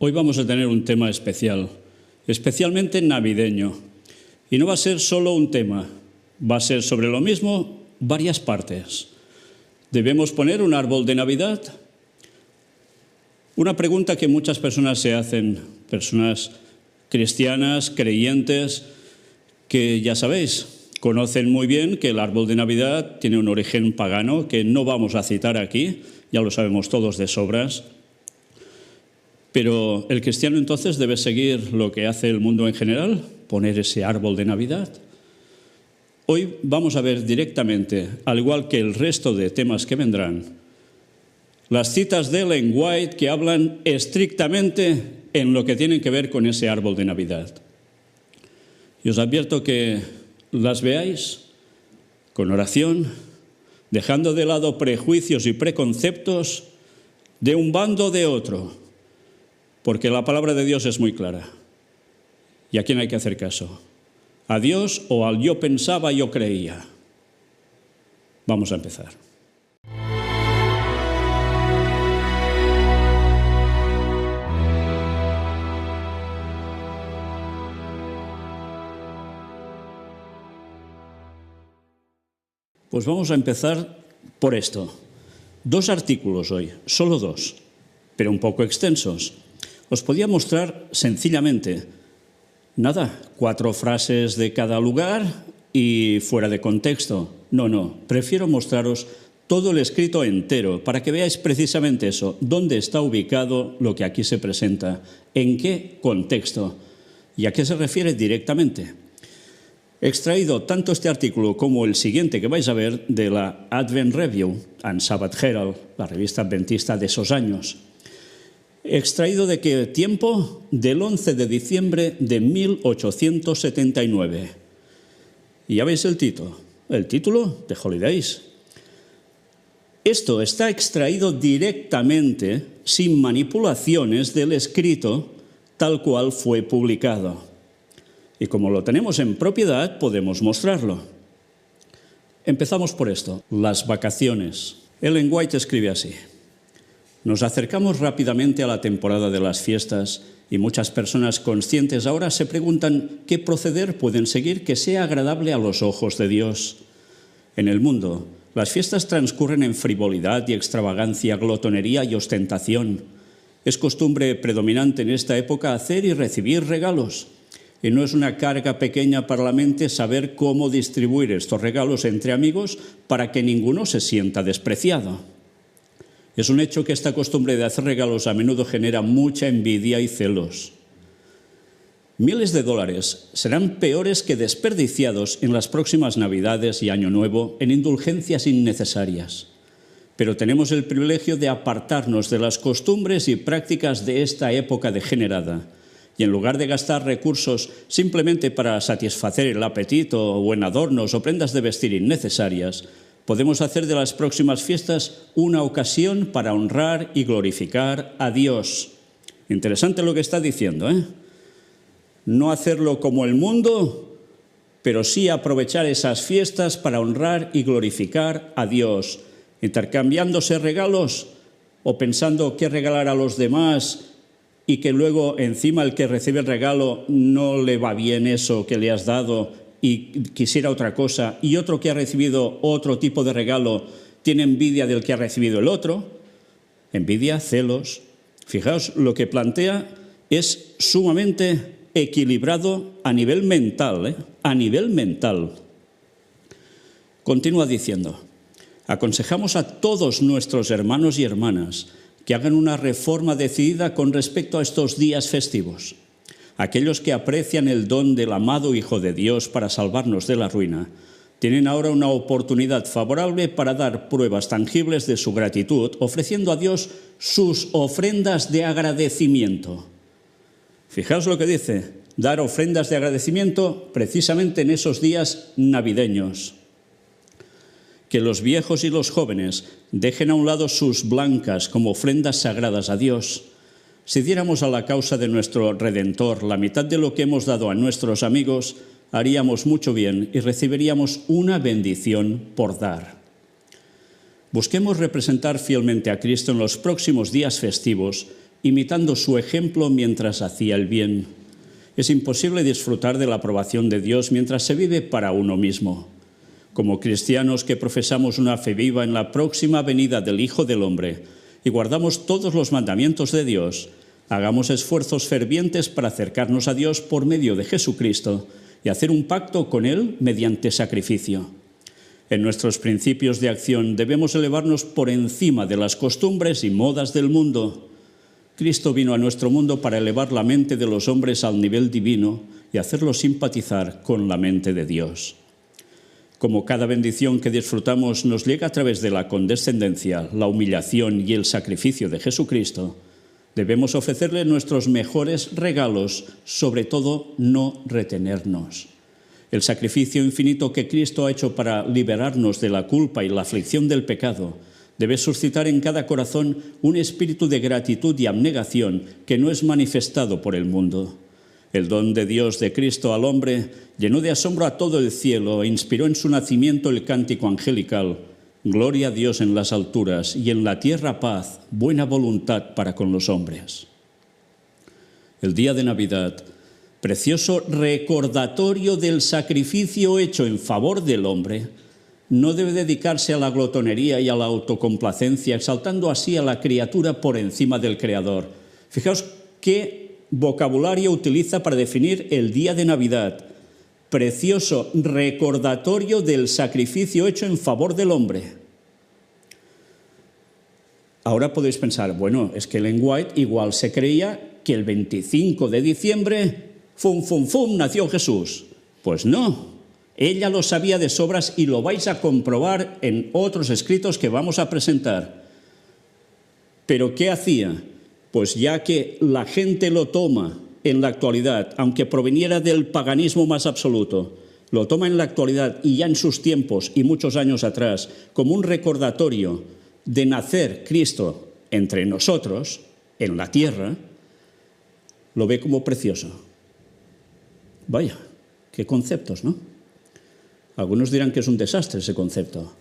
Hoy vamos a tener un tema especial, especialmente navideño. Y no va a ser solo un tema, va a ser sobre lo mismo varias partes. ¿Debemos poner un árbol de Navidad? Una pregunta que muchas personas se hacen, personas cristianas, creyentes, que ya sabéis, conocen muy bien que el árbol de Navidad tiene un origen pagano que no vamos a citar aquí, ya lo sabemos todos de sobras. Pero el cristiano entonces debe seguir lo que hace el mundo en general, poner ese árbol de Navidad. Hoy vamos a ver directamente, al igual que el resto de temas que vendrán, las citas de Ellen White que hablan estrictamente en lo que tienen que ver con ese árbol de Navidad. Y os advierto que las veáis con oración, dejando de lado prejuicios y preconceptos de un bando o de otro, porque la palabra de Dios es muy clara. ¿Y a quién hay que hacer caso? ¿A Dios o al yo pensaba, yo creía? Vamos a empezar. Pues vamos a empezar por esto. 2 artículos hoy, solo 2, pero un poco extensos. Os podía mostrar sencillamente, 4 frases de cada lugar y fuera de contexto. No, prefiero mostraros todo el escrito entero para que veáis precisamente eso, dónde está ubicado lo que aquí se presenta, en qué contexto y a qué se refiere directamente. He extraído tanto este artículo como el siguiente que vais a ver de la Advent Review and Sabbath Herald, la revista adventista de esos años. He extraído de qué tiempo, del 11 de diciembre de 1879. Y ya veis el título de Holidays. Esto está extraído directamente, sin manipulaciones, del escrito tal cual fue publicado. Y como lo tenemos en propiedad, podemos mostrarlo. Empezamos por esto, las vacaciones. Ellen White escribe así: nos acercamos rápidamente a la temporada de las fiestas y muchas personas conscientes ahora se preguntan qué proceder pueden seguir que sea agradable a los ojos de Dios. En el mundo, las fiestas transcurren en frivolidad y extravagancia, glotonería y ostentación. Es costumbre predominante en esta época hacer y recibir regalos. Y no es una carga pequeña para la mente saber cómo distribuir estos regalos entre amigos para que ninguno se sienta despreciado. Es un hecho que esta costumbre de hacer regalos a menudo genera mucha envidia y celos. Miles de dólares serán peores que desperdiciados en las próximas Navidades y Año Nuevo en indulgencias innecesarias. Pero tenemos el privilegio de apartarnos de las costumbres y prácticas de esta época degenerada. Y en lugar de gastar recursos simplemente para satisfacer el apetito o en adornos o prendas de vestir innecesarias, podemos hacer de las próximas fiestas una ocasión para honrar y glorificar a Dios. Interesante lo que está diciendo, ¿eh? No hacerlo como el mundo, pero sí aprovechar esas fiestas para honrar y glorificar a Dios, intercambiándose regalos o pensando qué regalar a los demás y que luego encima el que recibe el regalo no le va bien eso que le has dado y quisiera otra cosa, y otro que ha recibido otro tipo de regalo tiene envidia del que ha recibido el otro. Envidia, celos. Fijaos, lo que plantea es sumamente equilibrado a nivel mental, ¿eh? A nivel mental. Continúa diciendo: aconsejamos a todos nuestros hermanos y hermanas que hagan una reforma decidida con respecto a estos días festivos. Aquellos que aprecian el don del amado Hijo de Dios para salvarnos de la ruina, tienen ahora una oportunidad favorable para dar pruebas tangibles de su gratitud, ofreciendo a Dios sus ofrendas de agradecimiento. Fijaos lo que dice, dar ofrendas de agradecimiento precisamente en esos días navideños. Que los viejos y los jóvenes dejen a un lado sus blancas como ofrendas sagradas a Dios. Si diéramos a la causa de nuestro Redentor la mitad de lo que hemos dado a nuestros amigos, haríamos mucho bien y recibiríamos una bendición por dar. Busquemos representar fielmente a Cristo en los próximos días festivos imitando su ejemplo mientras hacía el bien. Es imposible disfrutar de la aprobación de Dios mientras se vive para uno mismo. Como cristianos que profesamos una fe viva en la próxima venida del Hijo del Hombre y guardamos todos los mandamientos de Dios, hagamos esfuerzos fervientes para acercarnos a Dios por medio de Jesucristo y hacer un pacto con Él mediante sacrificio. En nuestros principios de acción debemos elevarnos por encima de las costumbres y modas del mundo. Cristo vino a nuestro mundo para elevar la mente de los hombres al nivel divino y hacerlos simpatizar con la mente de Dios. Como cada bendición que disfrutamos nos llega a través de la condescendencia, la humillación y el sacrificio de Jesucristo, debemos ofrecerle nuestros mejores regalos, sobre todo no retenernos. El sacrificio infinito que Cristo ha hecho para liberarnos de la culpa y la aflicción del pecado debe suscitar en cada corazón un espíritu de gratitud y abnegación que no es manifestado por el mundo. El don de Dios de Cristo al hombre llenó de asombro a todo el cielo e inspiró en su nacimiento el cántico angelical: Gloria a Dios en las alturas y en la tierra paz, buena voluntad para con los hombres. El día de Navidad, precioso recordatorio del sacrificio hecho en favor del hombre, no debe dedicarse a la glotonería y a la autocomplacencia, exaltando así a la criatura por encima del Creador. Fijaos qué vocabulario utiliza para definir el día de Navidad: precioso recordatorio del sacrificio hecho en favor del hombre. Ahora podéis pensar, bueno, es que Ellen White igual se creía que el 25 de diciembre, nació Jesús. Pues no, ella lo sabía de sobras y lo vais a comprobar en otros escritos que vamos a presentar. ¿Pero qué hacía? Pues ya que la gente lo toma en la actualidad, aunque proveniera del paganismo más absoluto, lo toma en la actualidad y ya en sus tiempos y muchos años atrás como un recordatorio de nacer Cristo entre nosotros, en la tierra, lo ve como precioso. Vaya, qué conceptos, ¿no? Algunos dirán que es un desastre ese concepto.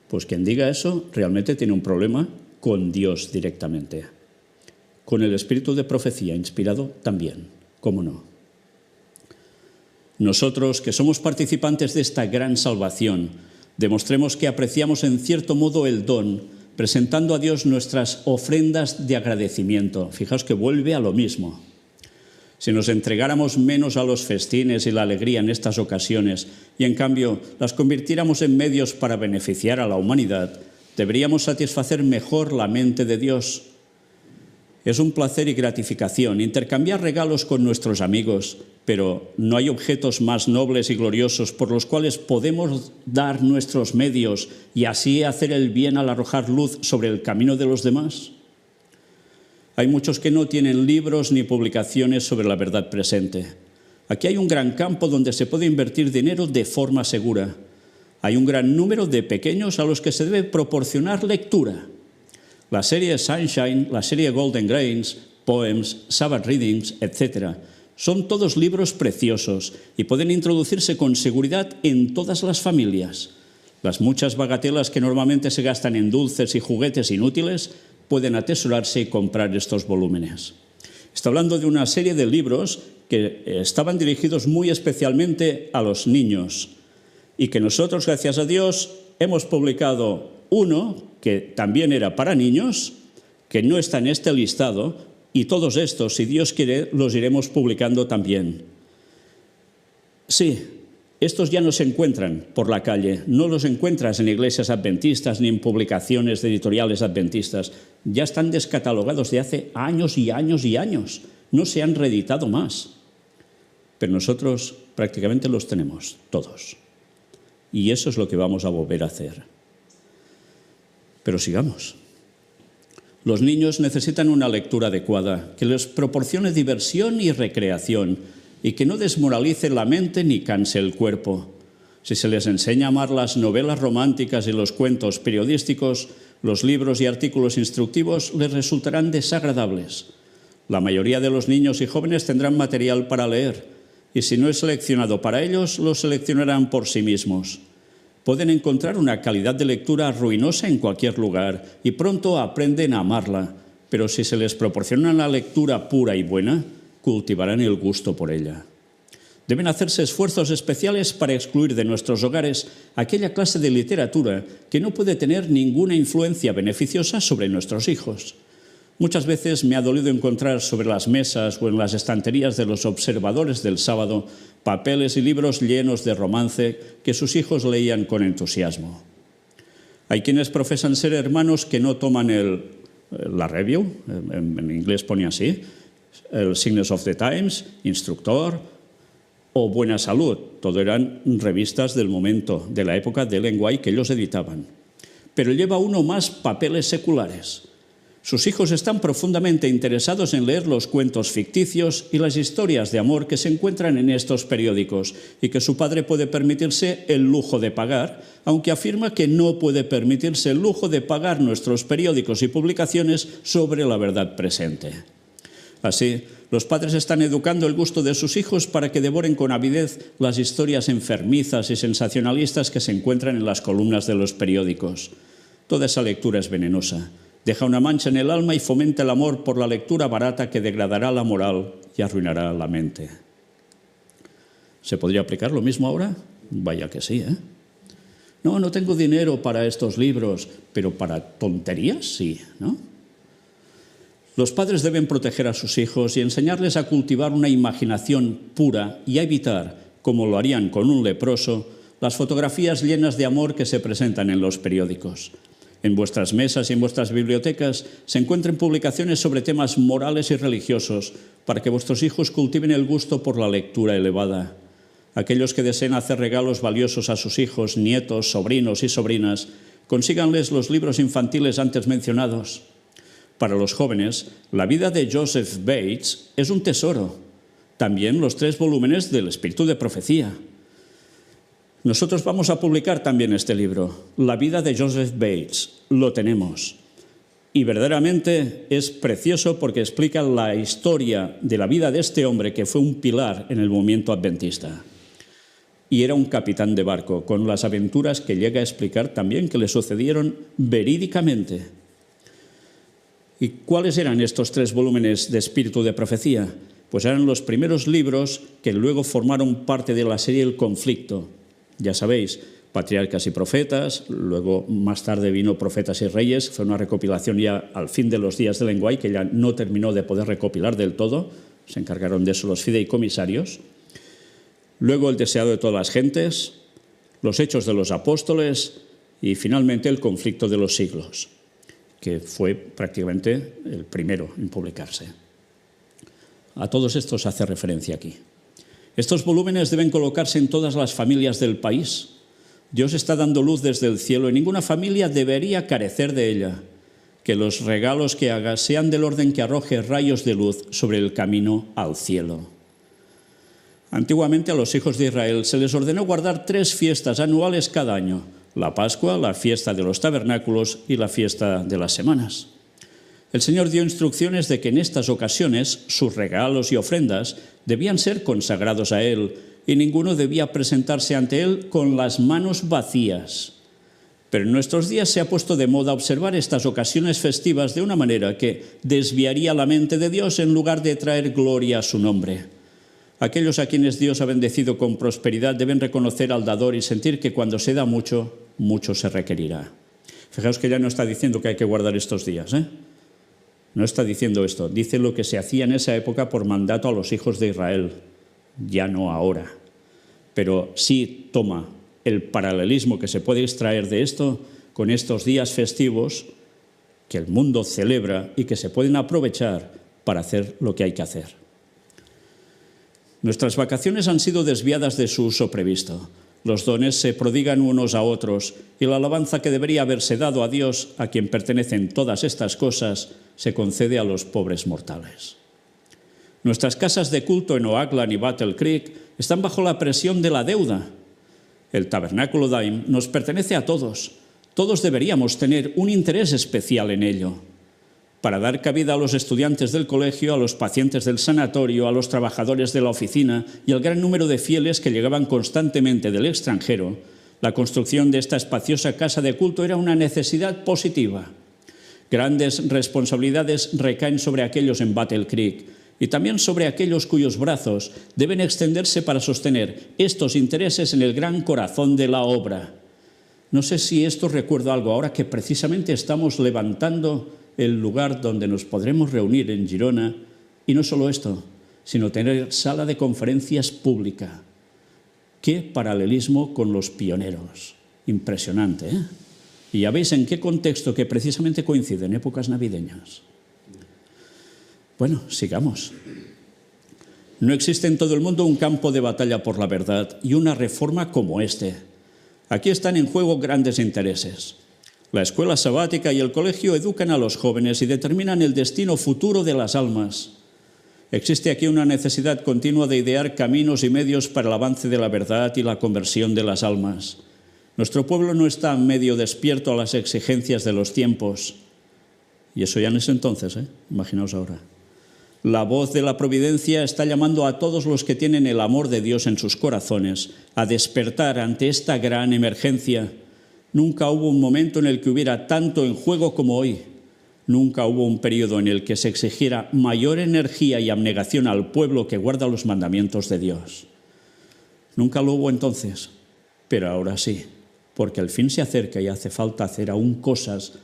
Pues quien diga eso realmente tiene un problema con Dios directamente. Con el espíritu de profecía inspirado también, ¿cómo no? Nosotros, que somos participantes de esta gran salvación, demostremos que apreciamos en cierto modo el don, presentando a Dios nuestras ofrendas de agradecimiento. Fijaos que vuelve a lo mismo. Si nos entregáramos menos a los festines y la alegría en estas ocasiones y en cambio las convirtiéramos en medios para beneficiar a la humanidad, deberíamos satisfacer mejor la mente de Dios. Es un placer y gratificación intercambiar regalos con nuestros amigos, pero no hay objetos más nobles y gloriosos por los cuales podemos dar nuestros medios y así hacer el bien al arrojar luz sobre el camino de los demás. Hay muchos que no tienen libros ni publicaciones sobre la verdad presente. Aquí hay un gran campo donde se puede invertir dinero de forma segura. Hay un gran número de pequeños a los que se debe proporcionar lectura. La serie Sunshine, la serie Golden Grains, Poems, Sabbath Readings, etc. son todos libros preciosos y pueden introducirse con seguridad en todas las familias. Las muchas bagatelas que normalmente se gastan en dulces y juguetes inútiles pueden atesorarse y comprar estos volúmenes. Estoy hablando de una serie de libros que estaban dirigidos muy especialmente a los niños y que nosotros, gracias a Dios, hemos publicado uno que también era para niños, que no está en este listado, y todos estos, si Dios quiere, los iremos publicando también. Sí, estos ya no se encuentran por la calle, no los encuentras en iglesias adventistas ni en publicaciones de editoriales adventistas. Ya están descatalogados de hace años y años y años. No se han reeditado más. Pero nosotros prácticamente los tenemos, todos. Y eso es lo que vamos a volver a hacer. Pero sigamos. Los niños necesitan una lectura adecuada, que les proporcione diversión y recreación, y que no desmoralice la mente ni canse el cuerpo. Si se les enseña a amar las novelas románticas y los cuentos periodísticos, los libros y artículos instructivos les resultarán desagradables. La mayoría de los niños y jóvenes tendrán material para leer, y si no es seleccionado para ellos, lo seleccionarán por sí mismos. Pueden encontrar una calidad de lectura ruinosa en cualquier lugar y pronto aprenden a amarla, pero si se les proporciona una lectura pura y buena, cultivarán el gusto por ella. Deben hacerse esfuerzos especiales para excluir de nuestros hogares aquella clase de literatura que no puede tener ninguna influencia beneficiosa sobre nuestros hijos. Muchas veces me ha dolido encontrar sobre las mesas o en las estanterías de los observadores del sábado papeles y libros llenos de romance que sus hijos leían con entusiasmo. Hay quienes profesan ser hermanos que no toman la review, en inglés pone así, el Signs of the Times, Instructor o Buena Salud. Todo eran revistas del momento, de la época de Ellen White que ellos editaban. Pero lleva uno más papeles seculares. Sus hijos están profundamente interesados en leer los cuentos ficticios y las historias de amor que se encuentran en estos periódicos y que su padre puede permitirse el lujo de pagar, aunque afirma que no puede permitirse el lujo de pagar nuestros periódicos y publicaciones sobre la verdad presente. Así, los padres están educando el gusto de sus hijos para que devoren con avidez las historias enfermizas y sensacionalistas que se encuentran en las columnas de los periódicos. Toda esa lectura es venenosa. Deja una mancha en el alma y fomenta el amor por la lectura barata que degradará la moral y arruinará la mente. ¿Se podría aplicar lo mismo ahora? Vaya que sí, ¿eh? No tengo dinero para estos libros, pero para tonterías sí, ¿no? Los padres deben proteger a sus hijos y enseñarles a cultivar una imaginación pura y a evitar, como lo harían con un leproso, las fotografías llenas de amor que se presentan en los periódicos. En vuestras mesas y en vuestras bibliotecas se encuentren publicaciones sobre temas morales y religiosos para que vuestros hijos cultiven el gusto por la lectura elevada. Aquellos que deseen hacer regalos valiosos a sus hijos, nietos, sobrinos y sobrinas, consíganles los libros infantiles antes mencionados. Para los jóvenes, la vida de Joseph Bates es un tesoro. También los 3 volúmenes del Espíritu de Profecía. Nosotros vamos a publicar también este libro, La vida de Joseph Bates. Lo tenemos. Y verdaderamente es precioso porque explica la historia de la vida de este hombre que fue un pilar en el movimiento adventista. Y era un capitán de barco, con las aventuras que llega a explicar también que le sucedieron verídicamente. ¿Y cuáles eran estos 3 volúmenes de Espíritu de Profecía? Pues eran los primeros libros que luego formaron parte de la serie El Conflicto. Ya sabéis, Patriarcas y Profetas, luego más tarde vino Profetas y Reyes, fue una recopilación ya al fin de los días de Ellen White, que ya no terminó de poder recopilar del todo, se encargaron de eso los fideicomisarios. Luego El Deseado de todas las gentes, Los Hechos de los Apóstoles y finalmente El Conflicto de los siglos, que fue prácticamente el primero en publicarse. A todos estos hace referencia aquí. Estos volúmenes deben colocarse en todas las familias del país. Dios está dando luz desde el cielo y ninguna familia debería carecer de ella. Que los regalos que haga sean del orden que arroje rayos de luz sobre el camino al cielo. Antiguamente a los hijos de Israel se les ordenó guardar 3 fiestas anuales cada año: la Pascua, la fiesta de los tabernáculos y la fiesta de las semanas. El Señor dio instrucciones de que en estas ocasiones sus regalos y ofrendas debían ser consagrados a Él y ninguno debía presentarse ante Él con las manos vacías. Pero en nuestros días se ha puesto de moda observar estas ocasiones festivas de una manera que desviaría la mente de Dios en lugar de traer gloria a su nombre. Aquellos a quienes Dios ha bendecido con prosperidad deben reconocer al dador y sentir que cuando se da mucho, mucho se requerirá. Fijaos que ya no está diciendo que hay que guardar estos días, ¿eh? No está diciendo esto, dice lo que se hacía en esa época por mandato a los hijos de Israel, ya no ahora. Pero sí toma el paralelismo que se puede extraer de esto con estos días festivos que el mundo celebra y que se pueden aprovechar para hacer lo que hay que hacer. Nuestras vacaciones han sido desviadas de su uso previsto. Los dones se prodigan unos a otros y la alabanza que debería haberse dado a Dios, a quien pertenecen todas estas cosas, se concede a los pobres mortales. Nuestras casas de culto en Oakland y Battle Creek están bajo la presión de la deuda. El Tabernáculo Dime nos pertenece a todos. Todos deberíamos tener un interés especial en ello. Para dar cabida a los estudiantes del colegio, a los pacientes del sanatorio, a los trabajadores de la oficina y al gran número de fieles que llegaban constantemente del extranjero, la construcción de esta espaciosa casa de culto era una necesidad positiva. Grandes responsabilidades recaen sobre aquellos en Battle Creek y también sobre aquellos cuyos brazos deben extenderse para sostener estos intereses en el gran corazón de la obra. No sé si esto recuerda algo ahora que precisamente estamos levantando el lugar donde nos podremos reunir en Girona, y no solo esto, sino tener sala de conferencias pública. ¡Qué paralelismo con los pioneros! Impresionante, ¿eh? Y ya veis en qué contexto que precisamente coincide en épocas navideñas. Bueno, sigamos. No existe en todo el mundo un campo de batalla por la verdad y una reforma como este. Aquí están en juego grandes intereses. La escuela sabática y el colegio educan a los jóvenes y determinan el destino futuro de las almas. Existe aquí una necesidad continua de idear caminos y medios para el avance de la verdad y la conversión de las almas. Nuestro pueblo no está medio despierto a las exigencias de los tiempos. Y eso ya en ese entonces, imaginaos ahora. La voz de la providencia está llamando a todos los que tienen el amor de Dios en sus corazones a despertar ante esta gran emergencia. Nunca hubo un momento en el que hubiera tanto en juego como hoy. Nunca hubo un periodo en el que se exigiera mayor energía y abnegación al pueblo que guarda los mandamientos de Dios. Nunca lo hubo entonces, pero ahora sí, porque el fin se acerca y hace falta hacer aún cosas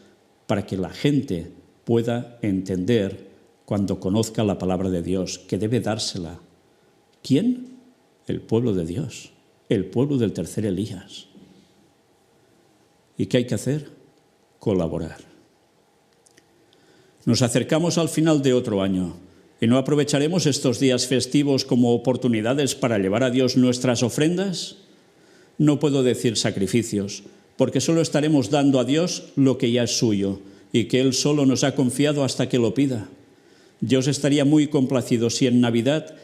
para que la gente pueda entender cuando conozca la palabra de Dios, que debe dársela. ¿Quién? El pueblo de Dios, el pueblo del tercer Elías. ¿Y qué hay que hacer? Colaborar. Nos acercamos al final de otro año y ¿no aprovecharemos estos días festivos como oportunidades para llevar a Dios nuestras ofrendas? No puedo decir sacrificios, porque solo estaremos dando a Dios lo que ya es suyo y que Él solo nos ha confiado hasta que lo pida. Dios estaría muy complacido si en Navidad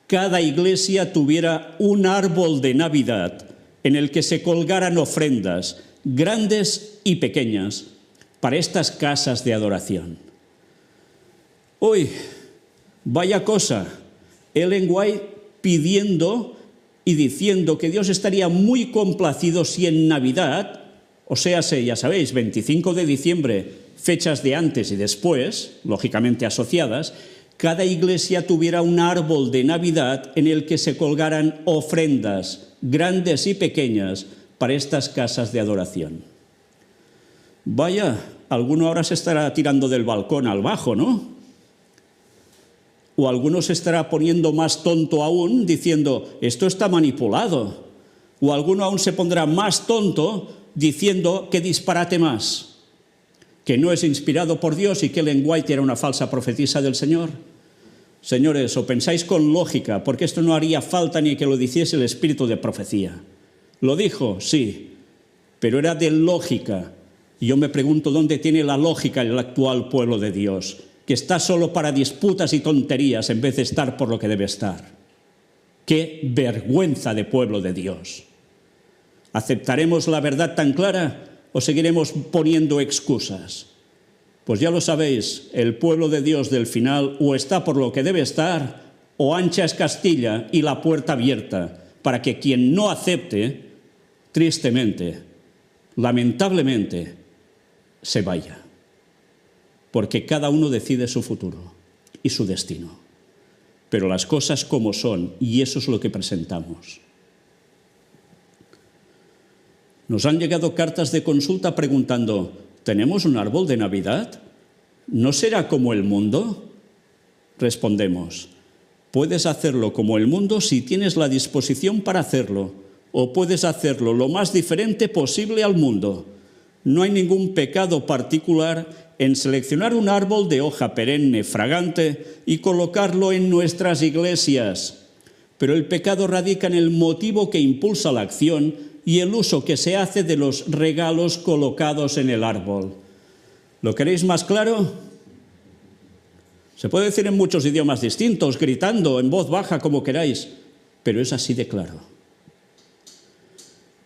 cada iglesia tuviera un árbol de Navidad en el que se colgaran ofrendas, grandes y pequeñas, para estas casas de adoración. Uy, vaya cosa, Ellen White pidiendo y diciendo que Dios estaría muy complacido si en Navidad, o sea, ya sabéis, 25 de diciembre, fechas de antes y después, lógicamente asociadas, cada iglesia tuviera un árbol de Navidad en el que se colgaran ofrendas, grandes y pequeñas, para estas casas de adoración. Vaya, alguno ahora se estará tirando del balcón al bajo, ¿no? O alguno se estará poniendo más tonto aún, diciendo, esto está manipulado. O alguno aún se pondrá más tonto, diciendo, qué disparate más, que no es inspirado por Dios y que Ellen White era una falsa profetisa del Señor. Señores, o pensáis con lógica, porque esto no haría falta ni que lo dijese el espíritu de profecía. Lo dijo, sí, pero era de lógica. Y yo me pregunto dónde tiene la lógica el actual pueblo de Dios, que está solo para disputas y tonterías en vez de estar por lo que debe estar. ¡Qué vergüenza de pueblo de Dios! ¿Aceptaremos la verdad tan clara o seguiremos poniendo excusas? Pues ya lo sabéis, el pueblo de Dios del final o está por lo que debe estar, o ancha es Castilla y la puerta abierta, para que quien no acepte, tristemente, lamentablemente, se vaya. Porque cada uno decide su futuro y su destino. Pero las cosas como son, y eso es lo que presentamos. Nos han llegado cartas de consulta preguntando, ¿tenemos un árbol de Navidad? ¿No será como el mundo? Respondemos, puedes hacerlo como el mundo si tienes la disposición para hacerlo, o puedes hacerlo lo más diferente posible al mundo. No hay ningún pecado particular en seleccionar un árbol de hoja perenne, fragante, y colocarlo en nuestras iglesias. Pero el pecado radica en el motivo que impulsa la acción y el uso que se hace de los regalos colocados en el árbol. ¿Lo queréis más claro? Se puede decir en muchos idiomas distintos, gritando, en voz baja, como queráis, pero es así de claro.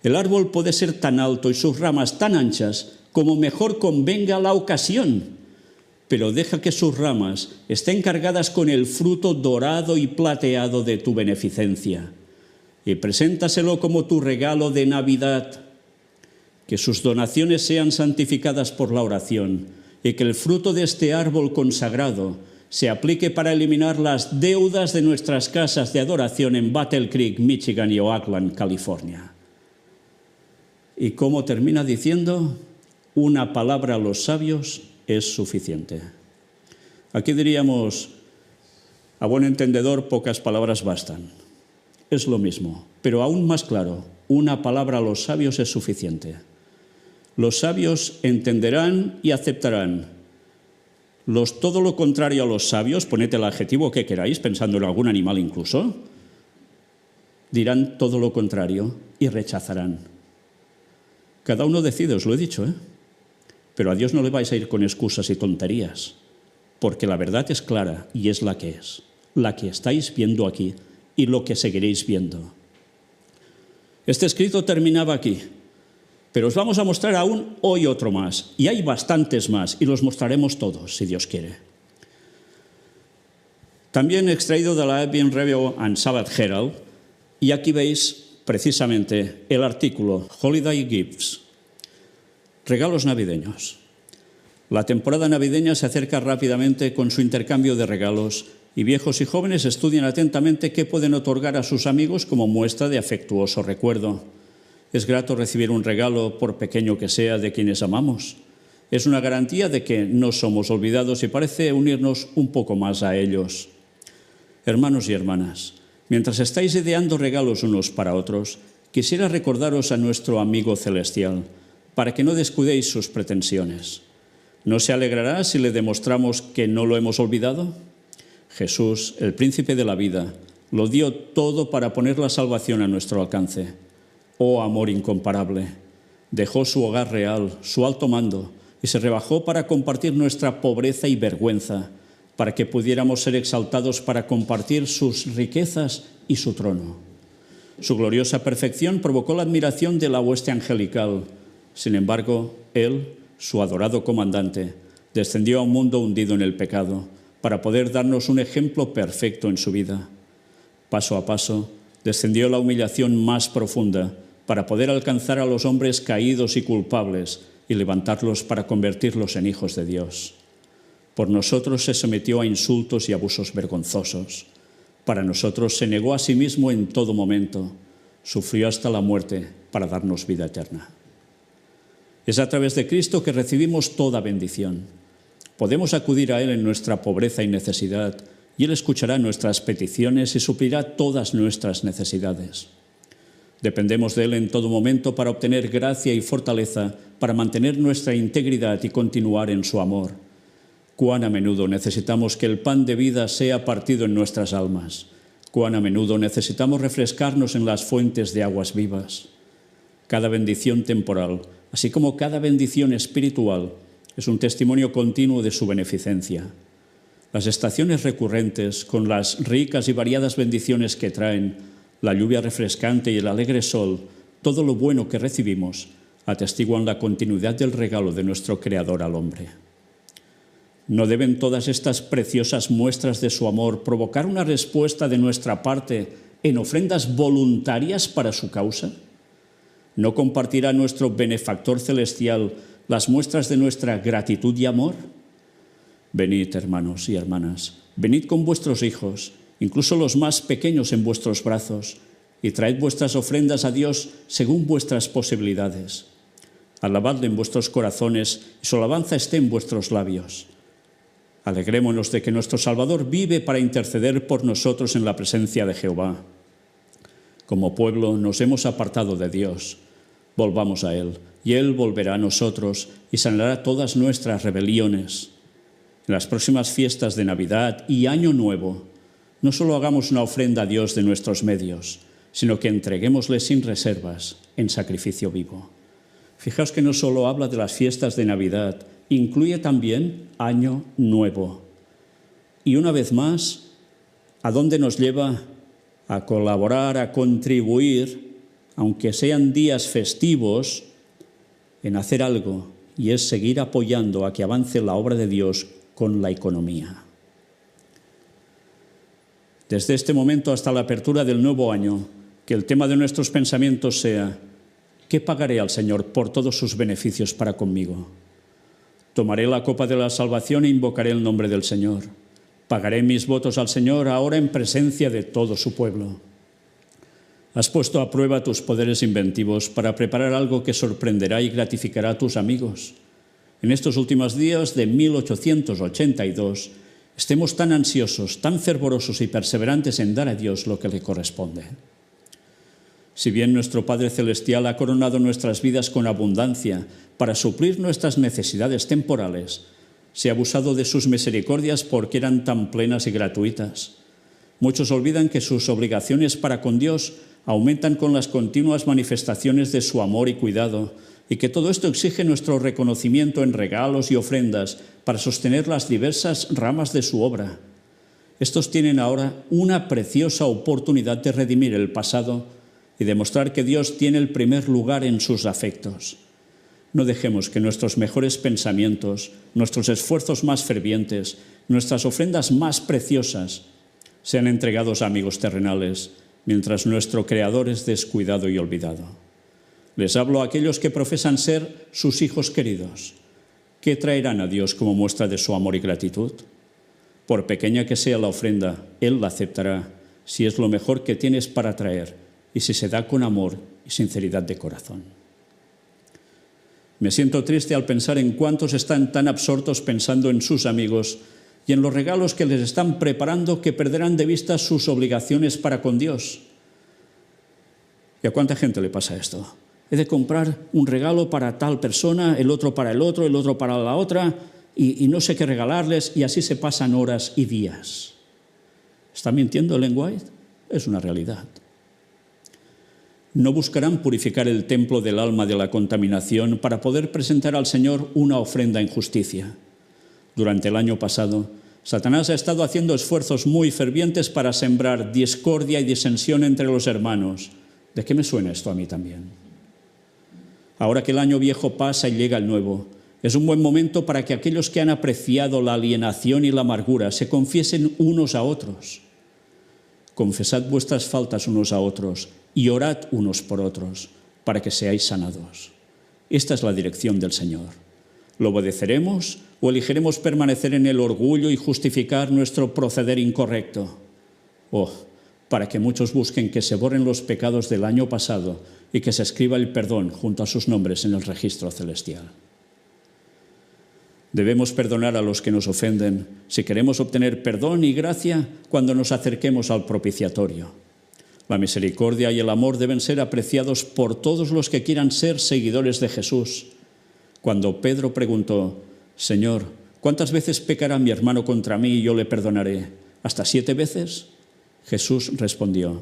El árbol puede ser tan alto y sus ramas tan anchas como mejor convenga la ocasión, pero deja que sus ramas estén cargadas con el fruto dorado y plateado de tu beneficencia, y preséntaselo como tu regalo de Navidad. Que sus donaciones sean santificadas por la oración y que el fruto de este árbol consagrado se aplique para eliminar las deudas de nuestras casas de adoración en Battle Creek, Michigan y Oakland, California. ¿Y cómo termina diciendo? Una palabra a los sabios es suficiente. Aquí diríamos, a buen entendedor, pocas palabras bastan. Es lo mismo, pero aún más claro, una palabra a los sabios es suficiente. Los sabios entenderán y aceptarán. Todo lo contrario a los sabios, poned el adjetivo que queráis, pensando en algún animal incluso, dirán todo lo contrario y rechazarán. Cada uno decide, os lo he dicho, pero a Dios no le vais a ir con excusas y tonterías, porque la verdad es clara y es la que es, la que estáis viendo aquí y lo que seguiréis viendo. Este escrito terminaba aquí, pero os vamos a mostrar aún hoy otro más, y hay bastantes más, y los mostraremos todos, si Dios quiere. También extraído de la Ebbing Review and Sabbath Herald, y aquí veis precisamente el artículo Holiday Gifts, regalos navideños. La temporada navideña se acerca rápidamente con su intercambio de regalos, y viejos y jóvenes estudian atentamente qué pueden otorgar a sus amigos como muestra de afectuoso recuerdo. Es grato recibir un regalo, por pequeño que sea, de quienes amamos. Es una garantía de que no somos olvidados y parece unirnos un poco más a ellos. Hermanos y hermanas, mientras estáis ideando regalos unos para otros, quisiera recordaros a nuestro amigo celestial, para que no descuidéis sus pretensiones. ¿No se alegrará si le demostramos que no lo hemos olvidado? Jesús, el príncipe de la vida, lo dio todo para poner la salvación a nuestro alcance. Oh amor incomparable, dejó su hogar real, su alto mando, y se rebajó para compartir nuestra pobreza y vergüenza, para que pudiéramos ser exaltados para compartir sus riquezas y su trono. Su gloriosa perfección provocó la admiración de la hueste angelical. Sin embargo, Él, su adorado comandante, descendió a un mundo hundido en el pecado, para poder darnos un ejemplo perfecto en su vida. Paso a paso, descendió la humillación más profunda para poder alcanzar a los hombres caídos y culpables y levantarlos para convertirlos en hijos de Dios. Por nosotros se sometió a insultos y abusos vergonzosos. Para nosotros se negó a sí mismo en todo momento. Sufrió hasta la muerte para darnos vida eterna. Es a través de Cristo que recibimos toda bendición. Podemos acudir a Él en nuestra pobreza y necesidad, y Él escuchará nuestras peticiones y suplirá todas nuestras necesidades. Dependemos de Él en todo momento para obtener gracia y fortaleza, para mantener nuestra integridad y continuar en su amor. Cuán a menudo necesitamos que el pan de vida sea partido en nuestras almas. Cuán a menudo necesitamos refrescarnos en las fuentes de aguas vivas. Cada bendición temporal, así como cada bendición espiritual, es un testimonio continuo de su beneficencia. Las estaciones recurrentes, con las ricas y variadas bendiciones que traen, la lluvia refrescante y el alegre sol, todo lo bueno que recibimos, atestiguan la continuidad del regalo de nuestro Creador al hombre. ¿No deben todas estas preciosas muestras de su amor provocar una respuesta de nuestra parte en ofrendas voluntarias para su causa? ¿No compartirá nuestro benefactor celestial las muestras de nuestra gratitud y amor? Venid, hermanos y hermanas, venid con vuestros hijos, incluso los más pequeños en vuestros brazos, y traed vuestras ofrendas a Dios según vuestras posibilidades. Alabadle en vuestros corazones y su alabanza esté en vuestros labios. Alegrémonos de que nuestro Salvador vive para interceder por nosotros en la presencia de Jehová. Como pueblo nos hemos apartado de Dios. Volvamos a Él, y Él volverá a nosotros y sanará todas nuestras rebeliones. En las próximas fiestas de Navidad y Año Nuevo, no solo hagamos una ofrenda a Dios de nuestros medios, sino que entreguémosle sin reservas en sacrificio vivo. Fijaos que no solo habla de las fiestas de Navidad, incluye también Año Nuevo. Y una vez más, ¿a dónde nos lleva? A colaborar, a contribuir, aunque sean días festivos, en hacer algo, y es seguir apoyando a que avance la obra de Dios con la economía. Desde este momento hasta la apertura del nuevo año, que el tema de nuestros pensamientos sea: ¿qué pagaré al Señor por todos sus beneficios para conmigo? Tomaré la copa de la salvación e invocaré el nombre del Señor. Pagaré mis votos al Señor ahora en presencia de todo su pueblo. Has puesto a prueba tus poderes inventivos para preparar algo que sorprenderá y gratificará a tus amigos. En estos últimos días de 1882, estemos tan ansiosos, tan fervorosos y perseverantes en dar a Dios lo que le corresponde. Si bien nuestro Padre Celestial ha coronado nuestras vidas con abundancia para suplir nuestras necesidades temporales, se ha abusado de sus misericordias porque eran tan plenas y gratuitas. Muchos olvidan que sus obligaciones para con Dios aumentan con las continuas manifestaciones de su amor y cuidado, y que todo esto exige nuestro reconocimiento en regalos y ofrendas para sostener las diversas ramas de su obra. Estos tienen ahora una preciosa oportunidad de redimir el pasado y demostrar que Dios tiene el primer lugar en sus afectos. No dejemos que nuestros mejores pensamientos, nuestros esfuerzos más fervientes, nuestras ofrendas más preciosas sean entregados a amigos terrenales, mientras nuestro Creador es descuidado y olvidado. Les hablo a aquellos que profesan ser sus hijos queridos. ¿Qué traerán a Dios como muestra de su amor y gratitud? Por pequeña que sea la ofrenda, Él la aceptará si es lo mejor que tienes para traer y si se da con amor y sinceridad de corazón. Me siento triste al pensar en cuántos están tan absortos pensando en sus amigos y en los regalos que les están preparando que perderán de vista sus obligaciones para con Dios. ¿Y a cuánta gente le pasa esto? He de comprar un regalo para tal persona, el otro para el otro para la otra, y no sé qué regalarles, y así se pasan horas y días. ¿Está mintiendo Ellen White? Es una realidad. No buscarán purificar el templo del alma de la contaminación para poder presentar al Señor una ofrenda en justicia. Durante el año pasado, Satanás ha estado haciendo esfuerzos muy fervientes para sembrar discordia y disensión entre los hermanos. ¿De qué me suena esto a mí también? Ahora que el año viejo pasa y llega el nuevo, es un buen momento para que aquellos que han apreciado la alienación y la amargura se confiesen unos a otros. Confesad vuestras faltas unos a otros y orad unos por otros, para que seáis sanados. Esta es la dirección del Señor. ¿Lo obedeceremos o elegiremos permanecer en el orgullo y justificar nuestro proceder incorrecto? Para que muchos busquen que se borren los pecados del año pasado y que se escriba el perdón junto a sus nombres en el registro celestial. Debemos perdonar a los que nos ofenden si queremos obtener perdón y gracia cuando nos acerquemos al propiciatorio. La misericordia y el amor deben ser apreciados por todos los que quieran ser seguidores de Jesús. Cuando Pedro preguntó, Señor, ¿cuántas veces pecará mi hermano contra mí y yo le perdonaré? ¿Hasta 7 veces? Jesús respondió,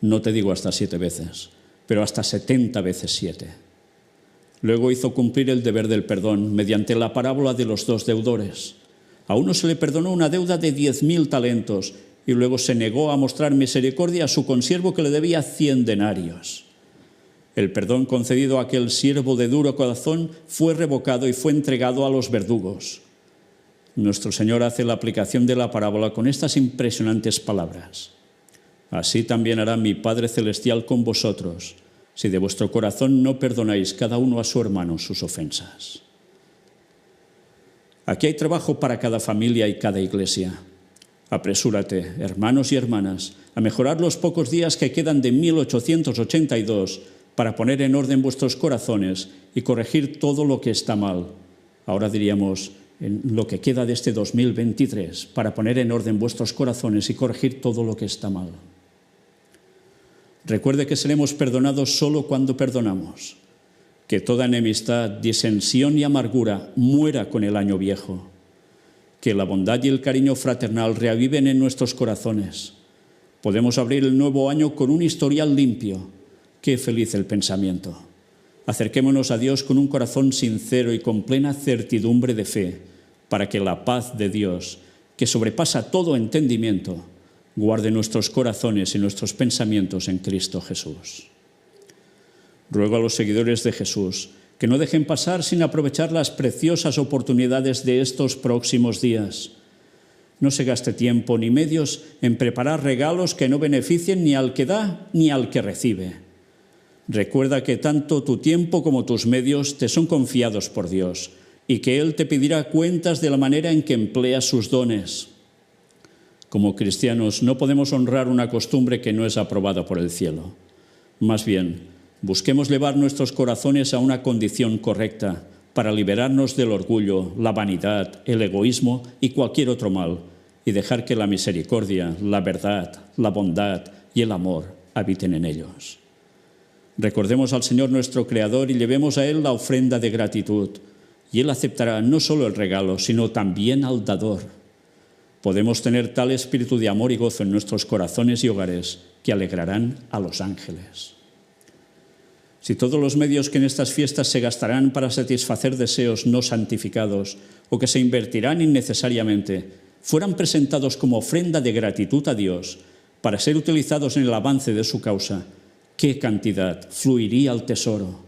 no te digo hasta 7 veces, pero hasta 70 veces 7. Luego hizo cumplir el deber del perdón mediante la parábola de los 2 deudores. A uno se le perdonó una deuda de 10.000 talentos y luego se negó a mostrar misericordia a su consiervo que le debía 100 denarios. El perdón concedido a aquel siervo de duro corazón fue revocado y fue entregado a los verdugos. Nuestro Señor hace la aplicación de la parábola con estas impresionantes palabras. Así también hará mi Padre Celestial con vosotros, si de vuestro corazón no perdonáis cada uno a su hermano sus ofensas. Aquí hay trabajo para cada familia y cada iglesia. Apresúrate, hermanos y hermanas, a mejorar los pocos días que quedan de 1882 para poner en orden vuestros corazones y corregir todo lo que está mal. Ahora diríamos, en lo que queda de este 2023, para poner en orden vuestros corazones y corregir todo lo que está mal. Recuerde que seremos perdonados solo cuando perdonamos. Que toda enemistad, disensión y amargura muera con el año viejo. Que la bondad y el cariño fraternal reaviven en nuestros corazones. Podemos abrir el nuevo año con un historial limpio. Qué feliz el pensamiento. Acerquémonos a Dios con un corazón sincero y con plena certidumbre de fe, para que la paz de Dios, que sobrepasa todo entendimiento, guarde nuestros corazones y nuestros pensamientos en Cristo Jesús. Ruego a los seguidores de Jesús que no dejen pasar sin aprovechar las preciosas oportunidades de estos próximos días. No se gaste tiempo ni medios en preparar regalos que no beneficien ni al que da ni al que recibe. Recuerda que tanto tu tiempo como tus medios te son confiados por Dios y que Él te pedirá cuentas de la manera en que empleas sus dones. Como cristianos no podemos honrar una costumbre que no es aprobada por el cielo. Más bien, busquemos llevar nuestros corazones a una condición correcta para liberarnos del orgullo, la vanidad, el egoísmo y cualquier otro mal, y dejar que la misericordia, la verdad, la bondad y el amor habiten en ellos. Recordemos al Señor nuestro Creador y llevemos a Él la ofrenda de gratitud, y Él aceptará no solo el regalo, sino también al dador. Podemos tener tal espíritu de amor y gozo en nuestros corazones y hogares que alegrarán a los ángeles. Si todos los medios que en estas fiestas se gastarán para satisfacer deseos no santificados o que se invertirán innecesariamente fueran presentados como ofrenda de gratitud a Dios para ser utilizados en el avance de su causa, ¿qué cantidad fluiría al tesoro?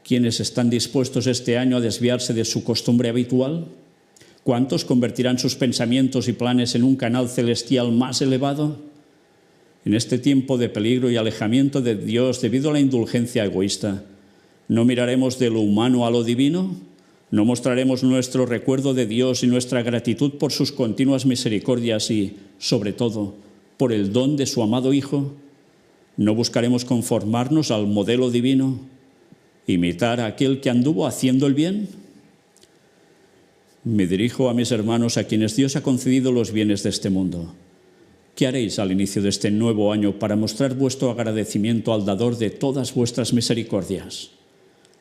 ¿Quiénes están dispuestos este año a desviarse de su costumbre habitual? ¿Cuántos convertirán sus pensamientos y planes en un canal celestial más elevado? En este tiempo de peligro y alejamiento de Dios debido a la indulgencia egoísta, ¿no miraremos de lo humano a lo divino? ¿No mostraremos nuestro recuerdo de Dios y nuestra gratitud por sus continuas misericordias y, sobre todo, por el don de su amado Hijo? ¿No buscaremos conformarnos al modelo divino? ¿Imitar a aquel que anduvo haciendo el bien? Me dirijo a mis hermanos a quienes Dios ha concedido los bienes de este mundo. ¿Qué haréis al inicio de este nuevo año para mostrar vuestro agradecimiento al dador de todas vuestras misericordias?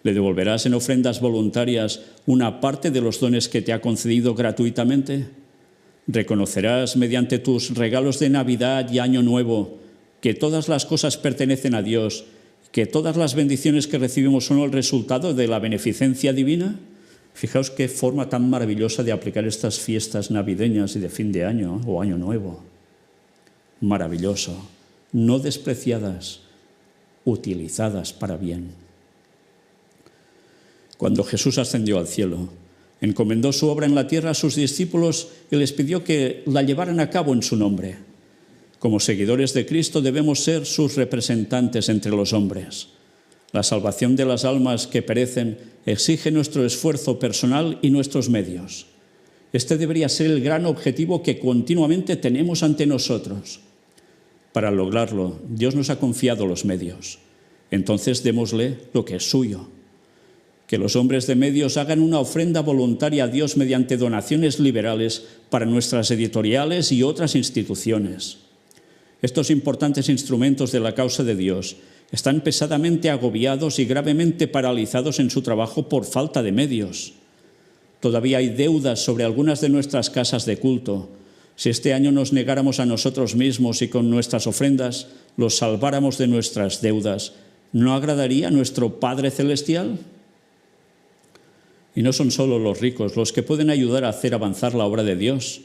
¿Le devolverás en ofrendas voluntarias una parte de los dones que te ha concedido gratuitamente? ¿Reconocerás mediante tus regalos de Navidad y Año Nuevo que todas las cosas pertenecen a Dios, que todas las bendiciones que recibimos son el resultado de la beneficencia divina? Fijaos qué forma tan maravillosa de aplicar estas fiestas navideñas y de fin de año o Año Nuevo. Maravilloso, no despreciadas, utilizadas para bien. Cuando Jesús ascendió al cielo, encomendó su obra en la tierra a sus discípulos y les pidió que la llevaran a cabo en su nombre. Como seguidores de Cristo debemos ser sus representantes entre los hombres. La salvación de las almas que perecen exige nuestro esfuerzo personal y nuestros medios. Este debería ser el gran objetivo que continuamente tenemos ante nosotros. Para lograrlo, Dios nos ha confiado los medios. Entonces démosle lo que es suyo. Que los hombres de medios hagan una ofrenda voluntaria a Dios mediante donaciones liberales para nuestras editoriales y otras instituciones. Estos importantes instrumentos de la causa de Dios están pesadamente agobiados y gravemente paralizados en su trabajo por falta de medios. Todavía hay deudas sobre algunas de nuestras casas de culto. Si este año nos negáramos a nosotros mismos y con nuestras ofrendas los salváramos de nuestras deudas, ¿no agradaría a nuestro Padre Celestial? Y no son solo los ricos los que pueden ayudar a hacer avanzar la obra de Dios.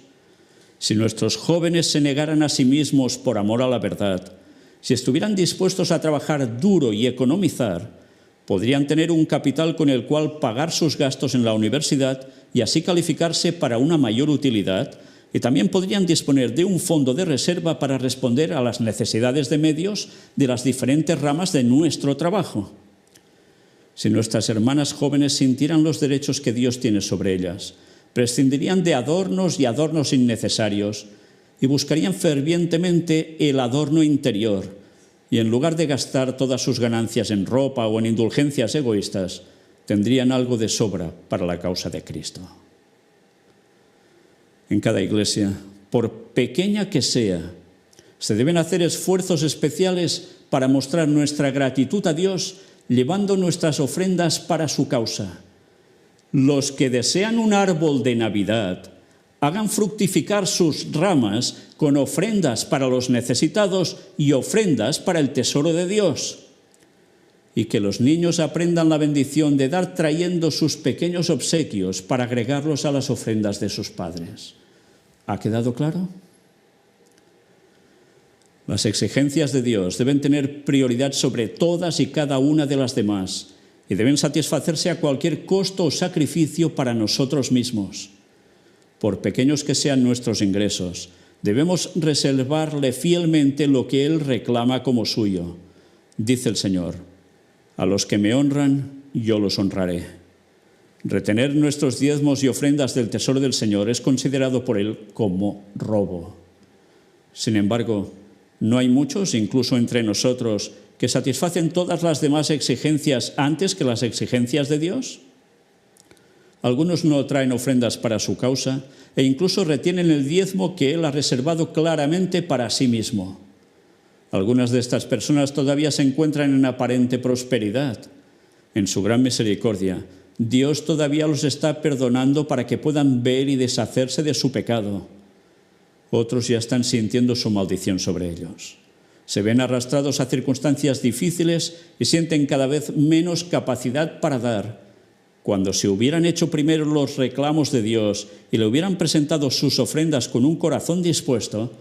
Si nuestros jóvenes se negaran a sí mismos por amor a la verdad, si estuvieran dispuestos a trabajar duro y economizar, podrían tener un capital con el cual pagar sus gastos en la universidad y así calificarse para una mayor utilidad, y también podrían disponer de un fondo de reserva para responder a las necesidades de medios de las diferentes ramas de nuestro trabajo. Si nuestras hermanas jóvenes sintieran los derechos que Dios tiene sobre ellas, prescindirían de adornos y adornos innecesarios y buscarían fervientemente el adorno interior, y en lugar de gastar todas sus ganancias en ropa o en indulgencias egoístas, tendrían algo de sobra para la causa de Cristo. En cada iglesia, por pequeña que sea, se deben hacer esfuerzos especiales para mostrar nuestra gratitud a Dios llevando nuestras ofrendas para su causa. Los que desean un árbol de Navidad, hagan fructificar sus ramas con ofrendas para los necesitados y ofrendas para el tesoro de Dios. Y que los niños aprendan la bendición de dar trayendo sus pequeños obsequios para agregarlos a las ofrendas de sus padres. ¿Ha quedado claro? Las exigencias de Dios deben tener prioridad sobre todas y cada una de las demás y deben satisfacerse a cualquier costo o sacrificio para nosotros mismos. Por pequeños que sean nuestros ingresos, debemos reservarle fielmente lo que Él reclama como suyo. Dice el Señor: a los que me honran, yo los honraré. Retener nuestros diezmos y ofrendas del tesoro del Señor es considerado por Él como robo. Sin embargo, no hay muchos, incluso entre nosotros, que satisfacen todas las demás exigencias antes que las exigencias de Dios. Algunos no traen ofrendas para su causa e incluso retienen el diezmo que Él ha reservado claramente para sí mismo. Algunas de estas personas todavía se encuentran en aparente prosperidad. En su gran misericordia, Dios todavía los está perdonando para que puedan ver y deshacerse de su pecado. Otros ya están sintiendo su maldición sobre ellos. Se ven arrastrados a circunstancias difíciles y sienten cada vez menos capacidad para dar, cuando si hubieran hecho primero los reclamos de Dios y le hubieran presentado sus ofrendas con un corazón dispuesto,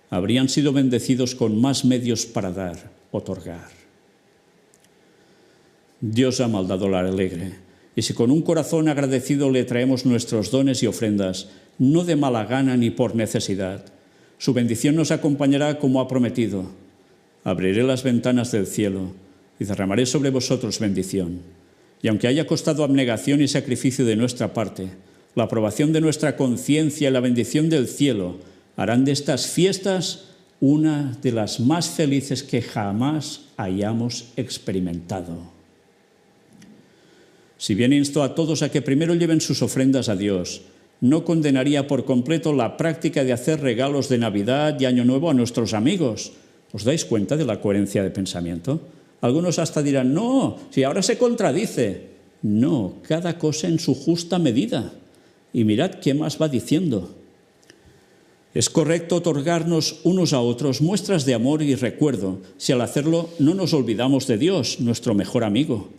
habrían sido bendecidos con más medios para dar, otorgar. Dios ama al dador alegre, y si con un corazón agradecido le traemos nuestros dones y ofrendas, no de mala gana ni por necesidad, su bendición nos acompañará como ha prometido. Abriré las ventanas del cielo y derramaré sobre vosotros bendición. Y aunque haya costado abnegación y sacrificio de nuestra parte, la aprobación de nuestra conciencia y la bendición del cielo harán de estas fiestas una de las más felices que jamás hayamos experimentado. Si bien insto a todos a que primero lleven sus ofrendas a Dios, no condenaría por completo la práctica de hacer regalos de Navidad y Año Nuevo a nuestros amigos. ¿Os dais cuenta de la coherencia de pensamiento? Algunos hasta dirán, no, si ahora se contradice. No, cada cosa en su justa medida. Y mirad qué más va diciendo. Es correcto otorgarnos unos a otros muestras de amor y recuerdo, si al hacerlo no nos olvidamos de Dios, nuestro mejor amigo.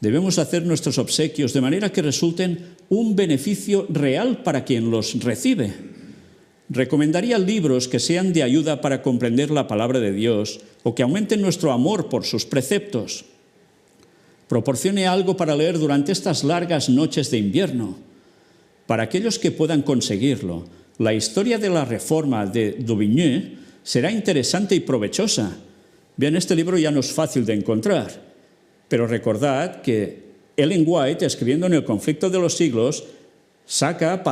Debemos hacer nuestros obsequios de manera que resulten un beneficio real para quien los recibe. Recomendaría libros que sean de ayuda para comprender la palabra de Dios o que aumenten nuestro amor por sus preceptos. Proporcione algo para leer durante estas largas noches de invierno. Para aquellos que puedan conseguirlo, la historia de la Reforma de Daubigny será interesante y provechosa. Bien, este libro ya no es fácil de encontrar, pero recordad que Ellen White, escribiendo en El conflicto de los siglos, saca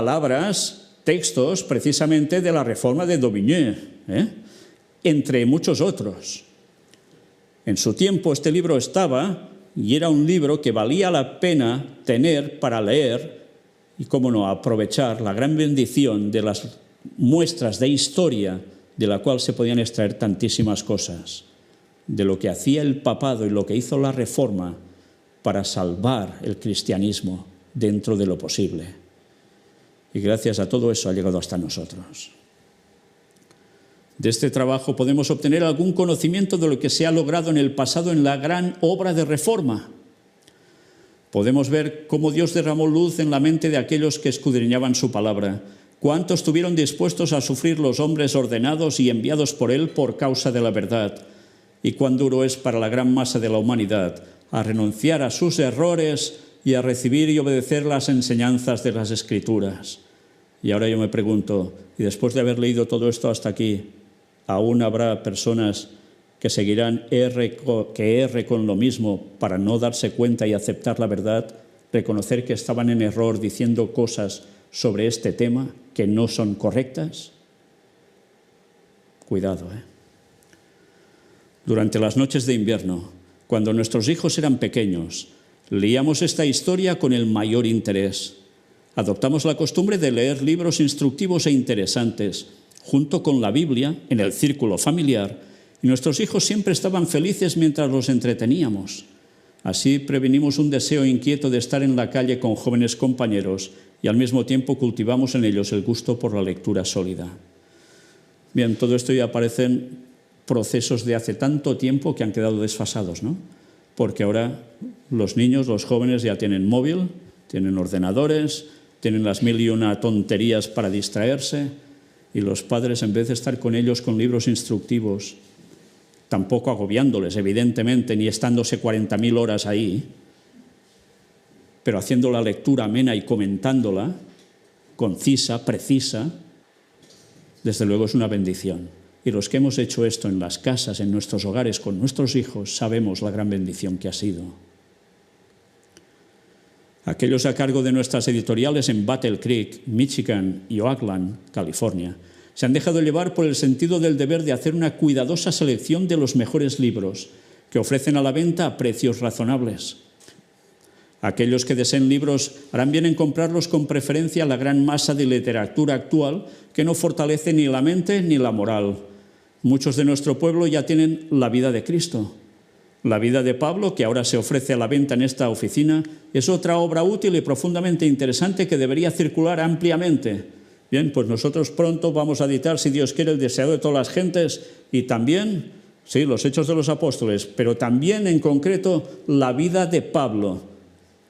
textos precisamente de la Reforma de Daubigny, entre muchos otros. En su tiempo este libro estaba y era un libro que valía la pena tener para leer y, cómo no, aprovechar la gran bendición de las muestras de historia de la cual se podían extraer tantísimas cosas, de lo que hacía el papado y lo que hizo la Reforma para salvar el cristianismo dentro de lo posible. Y gracias a todo eso ha llegado hasta nosotros. De este trabajo podemos obtener algún conocimiento de lo que se ha logrado en el pasado en la gran obra de reforma. Podemos ver cómo Dios derramó luz en la mente de aquellos que escudriñaban su palabra, cuánto estuvieron dispuestos a sufrir los hombres ordenados y enviados por Él por causa de la verdad, y cuán duro es para la gran masa de la humanidad a renunciar a sus errores y a recibir y obedecer las enseñanzas de las Escrituras. Y ahora yo me pregunto, y después de haber leído todo esto hasta aquí, ¿aún habrá personas que seguirán erre con lo mismo para no darse cuenta y aceptar la verdad, reconocer que estaban en error diciendo cosas sobre este tema que no son correctas? Cuidado, Durante las noches de invierno, cuando nuestros hijos eran pequeños, leíamos esta historia con el mayor interés. Adoptamos la costumbre de leer libros instructivos e interesantes, junto con la Biblia, en el círculo familiar, y nuestros hijos siempre estaban felices mientras los entreteníamos. Así prevenimos un deseo inquieto de estar en la calle con jóvenes compañeros y al mismo tiempo cultivamos en ellos el gusto por la lectura sólida. Bien, todo esto ya parecen procesos de hace tanto tiempo que han quedado desfasados, ¿no? Porque ahora los niños, los jóvenes ya tienen móvil, tienen ordenadores, tienen las mil y una tonterías para distraerse, y los padres, en vez de estar con ellos con libros instructivos, tampoco agobiándoles, evidentemente, ni estándose 40.000 horas ahí, pero haciendo la lectura amena y comentándola, concisa, precisa, desde luego es una bendición. Y los que hemos hecho esto en las casas, en nuestros hogares, con nuestros hijos, sabemos la gran bendición que ha sido. Aquellos a cargo de nuestras editoriales en Battle Creek, Michigan y Oakland, California, se han dejado llevar por el sentido del deber de hacer una cuidadosa selección de los mejores libros que ofrecen a la venta a precios razonables. Aquellos que deseen libros harán bien en comprarlos con preferencia a la gran masa de literatura actual que no fortalece ni la mente ni la moral. Muchos de nuestro pueblo ya tienen La vida de Cristo. La vida de Pablo, que ahora se ofrece a la venta en esta oficina, es otra obra útil y profundamente interesante que debería circular ampliamente. Bien, pues nosotros pronto vamos a editar, si Dios quiere, El deseado de todas las gentes y también, sí, los Hechos de los Apóstoles, pero también en concreto La vida de Pablo,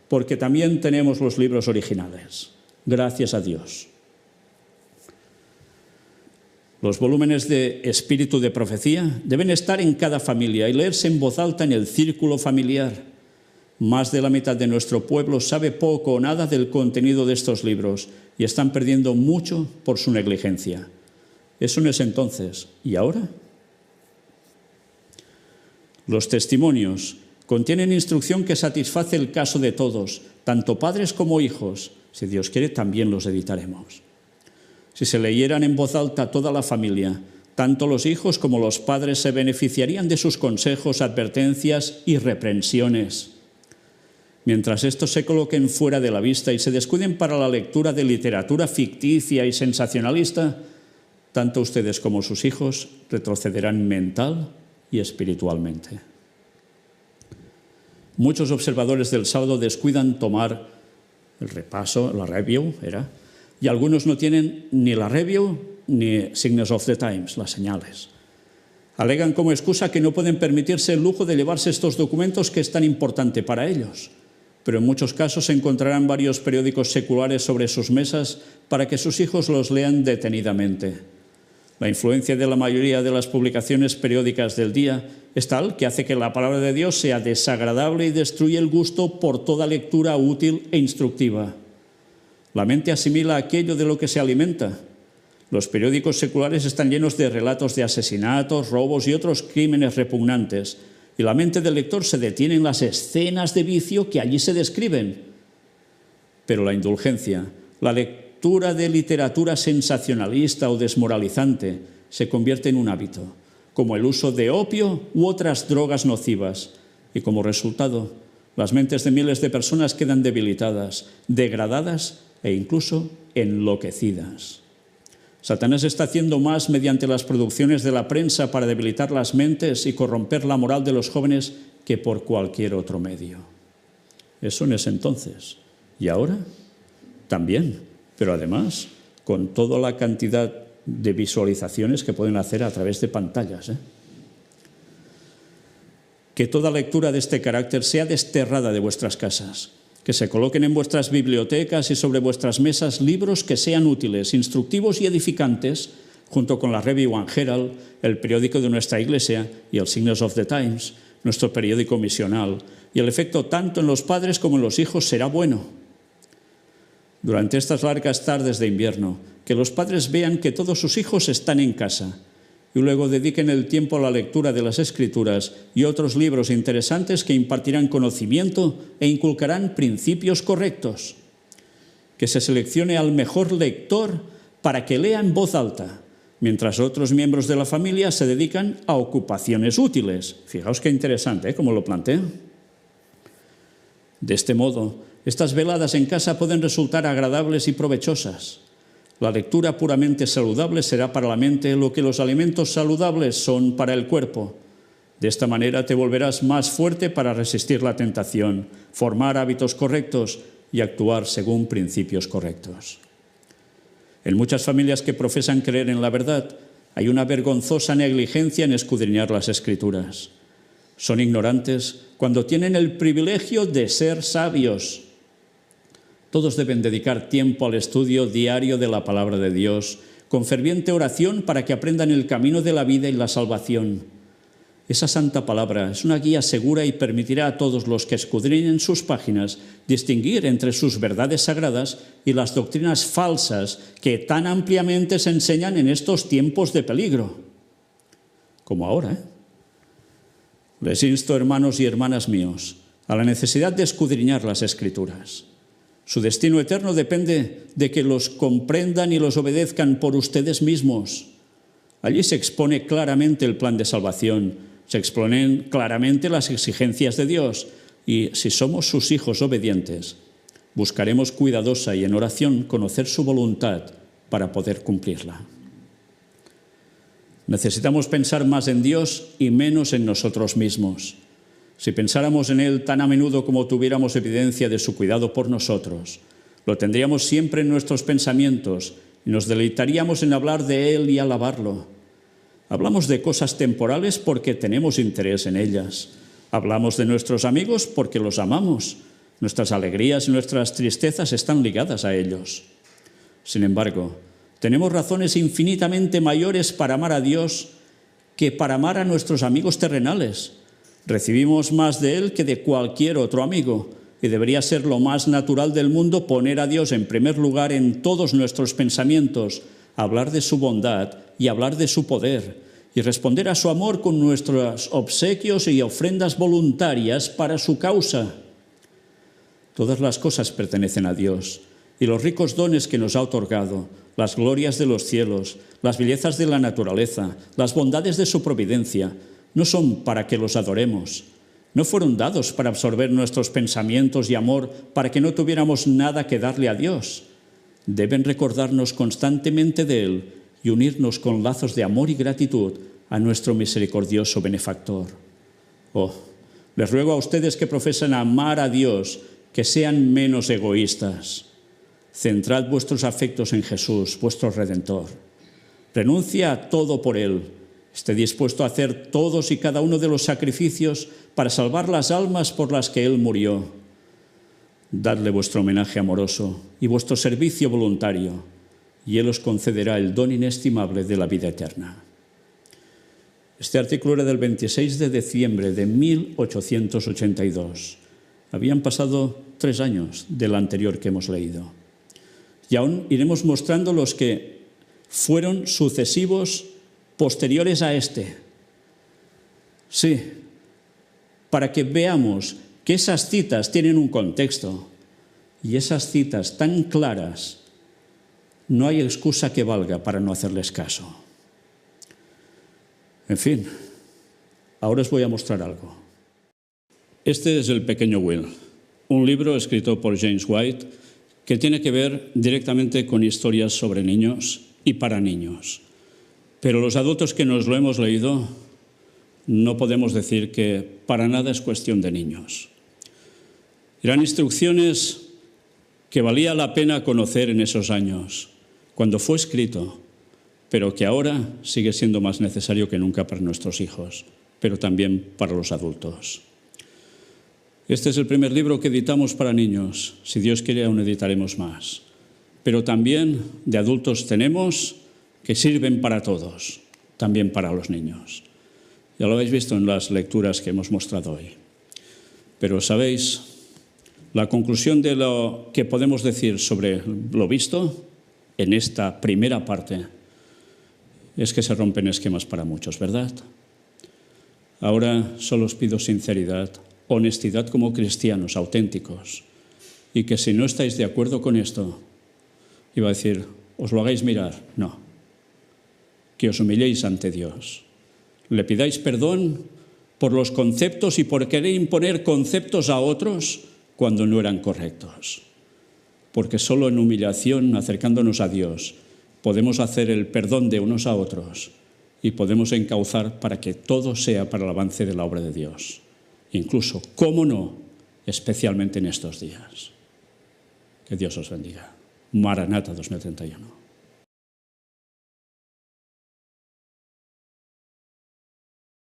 porque también tenemos los libros originales. Gracias a Dios. Los volúmenes de Espíritu de Profecía deben estar en cada familia y leerse en voz alta en el círculo familiar. Más de la mitad de nuestro pueblo sabe poco o nada del contenido de estos libros y están perdiendo mucho por su negligencia. Eso no es entonces. ¿Y ahora? Los testimonios contienen instrucción que satisface el caso de todos, tanto padres como hijos. Si Dios quiere, también los editaremos. Si se leyeran en voz alta a toda la familia, tanto los hijos como los padres se beneficiarían de sus consejos, advertencias y reprensiones. Mientras estos se coloquen fuera de la vista y se descuiden para la lectura de literatura ficticia y sensacionalista, tanto ustedes como sus hijos retrocederán mental y espiritualmente. Muchos observadores del sábado descuidan tomar el repaso, la review, y algunos no tienen ni la review ni Signs of the Times, las señales. Alegan como excusa que no pueden permitirse el lujo de llevarse estos documentos que es tan importante para ellos, pero en muchos casos encontrarán varios periódicos seculares sobre sus mesas para que sus hijos los lean detenidamente. La influencia de la mayoría de las publicaciones periódicas del día es tal que hace que la palabra de Dios sea desagradable y destruye el gusto por toda lectura útil e instructiva. La mente asimila aquello de lo que se alimenta. Los periódicos seculares están llenos de relatos de asesinatos, robos y otros crímenes repugnantes, y la mente del lector se detiene en las escenas de vicio que allí se describen. Pero la indulgencia, la lectura de literatura sensacionalista o desmoralizante, se convierte en un hábito, como el uso de opio u otras drogas nocivas, y como resultado, las mentes de miles de personas quedan debilitadas, degradadas e incluso enloquecidas. Satanás está haciendo más mediante las producciones de la prensa para debilitar las mentes y corromper la moral de los jóvenes que por cualquier otro medio. Eso en ese entonces. ¿Y ahora? También, pero además con toda la cantidad de visualizaciones que pueden hacer a través de pantallas. Que toda lectura de este carácter sea desterrada de vuestras casas. Que se coloquen en vuestras bibliotecas y sobre vuestras mesas libros que sean útiles, instructivos y edificantes, junto con la Review and Herald, el periódico de nuestra iglesia, y el Signs of the Times, nuestro periódico misional. Y el efecto tanto en los padres como en los hijos será bueno. Durante estas largas tardes de invierno, que los padres vean que todos sus hijos están en casa y luego dediquen el tiempo a la lectura de las Escrituras y otros libros interesantes que impartirán conocimiento e inculcarán principios correctos. Que se seleccione al mejor lector para que lea en voz alta, mientras otros miembros de la familia se dedican a ocupaciones útiles. Fijaos qué interesante, ¿cómo lo plantea? De este modo, estas veladas en casa pueden resultar agradables y provechosas. La lectura puramente saludable será para la mente lo que los alimentos saludables son para el cuerpo. De esta manera te volverás más fuerte para resistir la tentación, formar hábitos correctos y actuar según principios correctos. En muchas familias que profesan creer en la verdad, hay una vergonzosa negligencia en escudriñar las Escrituras. Son ignorantes cuando tienen el privilegio de ser sabios. Todos deben dedicar tiempo al estudio diario de la palabra de Dios, con ferviente oración para que aprendan el camino de la vida y la salvación. Esa santa palabra es una guía segura y permitirá a todos los que escudriñen sus páginas distinguir entre sus verdades sagradas y las doctrinas falsas que tan ampliamente se enseñan en estos tiempos de peligro. Como ahora, Les insto, hermanos y hermanas míos, a la necesidad de escudriñar las Escrituras. Su destino eterno depende de que los comprendan y los obedezcan por ustedes mismos. Allí se expone claramente el plan de salvación, se exponen claramente las exigencias de Dios y si somos sus hijos obedientes, buscaremos cuidadosa y en oración conocer su voluntad para poder cumplirla. Necesitamos pensar más en Dios y menos en nosotros mismos. Si pensáramos en Él tan a menudo como tuviéramos evidencia de su cuidado por nosotros, lo tendríamos siempre en nuestros pensamientos y nos deleitaríamos en hablar de Él y alabarlo. Hablamos de cosas temporales porque tenemos interés en ellas. Hablamos de nuestros amigos porque los amamos. Nuestras alegrías y nuestras tristezas están ligadas a ellos. Sin embargo, tenemos razones infinitamente mayores para amar a Dios que para amar a nuestros amigos terrenales. Recibimos más de Él que de cualquier otro amigo y debería ser lo más natural del mundo poner a Dios en primer lugar en todos nuestros pensamientos, hablar de su bondad y hablar de su poder y responder a su amor con nuestros obsequios y ofrendas voluntarias para su causa. Todas las cosas pertenecen a Dios y los ricos dones que nos ha otorgado, las glorias de los cielos, las bellezas de la naturaleza, las bondades de su providencia, no son para que los adoremos. No fueron dados para absorber nuestros pensamientos y amor para que no tuviéramos nada que darle a Dios. Deben recordarnos constantemente de Él y unirnos con lazos de amor y gratitud a nuestro misericordioso benefactor. Oh, les ruego a ustedes que profesan amar a Dios, que sean menos egoístas. Centrad vuestros afectos en Jesús, vuestro Redentor. Renuncia a todo por Él. Esté dispuesto a hacer todos y cada uno de los sacrificios para salvar las almas por las que Él murió. Dadle vuestro homenaje amoroso y vuestro servicio voluntario, y Él os concederá el don inestimable de la vida eterna. Este artículo era del 26 de diciembre de 1882. Habían pasado 3 años del anterior que hemos leído. Y aún iremos mostrando los que fueron sucesivos posteriores a este. Sí, para que veamos que esas citas tienen un contexto y esas citas tan claras, no hay excusa que valga para no hacerles caso. En fin, ahora os voy a mostrar algo. Este es El pequeño Will, un libro escrito por James White que tiene que ver directamente con historias sobre niños y para niños. Pero los adultos que nos lo hemos leído no podemos decir que para nada es cuestión de niños. Eran instrucciones que valía la pena conocer en esos años, cuando fue escrito, pero que ahora sigue siendo más necesario que nunca para nuestros hijos, pero también para los adultos. Este es el primer libro que editamos para niños. Si Dios quiere, aún editaremos más. Pero también de adultos tenemos que sirven para todos, también para los niños. Ya lo habéis visto en las lecturas que hemos mostrado hoy. Pero, ¿sabéis? La conclusión de lo que podemos decir sobre lo visto en esta primera parte es que se rompen esquemas para muchos, ¿verdad? Ahora solo os pido sinceridad, honestidad como cristianos auténticos, y que si no estáis de acuerdo con esto, iba a decir, os lo hagáis mirar, no, que os humilléis ante Dios, le pidáis perdón por los conceptos y por querer imponer conceptos a otros cuando no eran correctos, porque solo en humillación, acercándonos a Dios, podemos hacer el perdón de unos a otros y podemos encauzar para que todo sea para el avance de la obra de Dios. Incluso, cómo no, especialmente en estos días. Que Dios os bendiga. Maranata 2031.